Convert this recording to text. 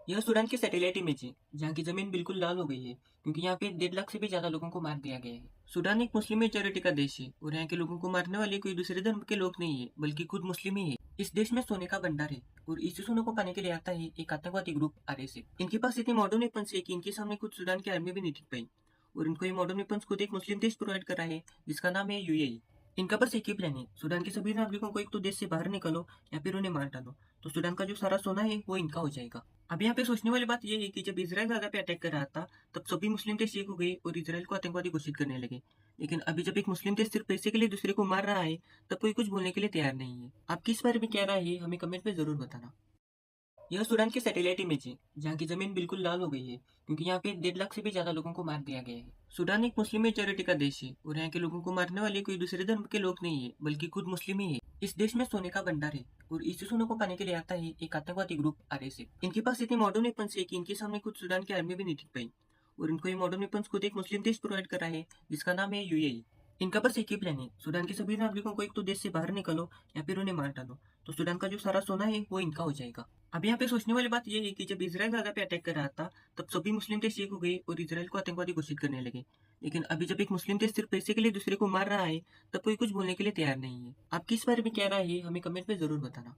यह सूडान की satellite image है जहाँ की जमीन बिल्कुल लाल हो गई है क्योंकि यहाँ पे 1.5 लाख से भी ज्यादा लोगों को मार दिया गया है। सूडान एक मुस्लिम मेजोरिटी का देश है और यहाँ के लोगों को मारने वाले कोई दूसरे धर्म के लोग नहीं है बल्कि खुद मुस्लिम ही है। इस देश में सोने का भंडार है और इसी सोने को पाने के लिए आता है एक आतंकवादी ग्रुप आरएसएफ। इनके पास इतने मॉडर्न वेपन्स है कि इनके सामने खुद सूडान की आर्मी भी नहीं टिक पाई और इनको ये मॉडर्न वेपन्स खुद एक मुस्लिम देश प्रोवाइड कर रहा है जिसका नाम है यूएई। इनका बस एक ही प्लान है, सूडान के सभी नागरिकों को एक तो देश से बाहर निकालो या फिर उन्हें मार डालो, तो सूडान का जो सारा सोना है वो इनका हो जाएगा। अब यहाँ पे सोचने वाली बात यह है कि जब इसराइल गाजा पे अटैक कर रहा था तब सभी मुस्लिम देश एक हो गए और इसराइल को आतंकवादी घोषित करने लगे। लेकिन अभी जब एक मुस्लिम देश सिर्फ पैसे के लिए दूसरे को मार रहा है तब कोई कुछ बोलने के लिए तैयार नहीं है। आपकी इस बारे में क्या राय है हमें कमेंट में जरूर बताना। यह सूडान की सैटेलाइट इमेज है जहाँ की जमीन बिल्कुल लाल हो गई है क्योंकि यहाँ पे 1.5 लाख से भी ज्यादा लोगों को मार दिया गया है। सूडान एक मुस्लिम मेजोरिटी का देश है और यहाँ के लोगों को मारने वाले कोई दूसरे धर्म के लोग नहीं है बल्कि खुद मुस्लिम ही है। इस देश में सोने का भंडार है और इसी सोने को पाने के लिए आता है एक आतंकवादी ग्रुप आरएसएफ। इनके पास इतने मॉडर्न वेपन्स है कि इनके सामने खुद सूडान की आर्मी भी नहीं टिक पाई और इनको ये मॉडर्न वेपन्स खुद एक मुस्लिम देश प्रोवाइड कर रहा है जिसका नाम है यूएई। इनका बस एक ही प्लान है, सूडान के सभी नागरिकों को एक तो देश से बाहर निकालो या फिर उन्हें मार डालो, तो सूडान का जो सारा सोना है वो इनका हो जाएगा। अब यहाँ पे सोचने वाली बात यह है कि जब इसराइल गाजा पे अटैक कर रहा था तब सभी मुस्लिम देश एक हो गए और इसराइल को आतंकवादी घोषित करने लगे। लेकिन अभी जब एक मुस्लिम देश सिर्फ पैसे के लिए दूसरे को मार रहा है तब कोई कुछ बोलने के लिए तैयार नहीं है। आपकी इस बारे में क्या राय है हमें कमेंट में जरूर बताना।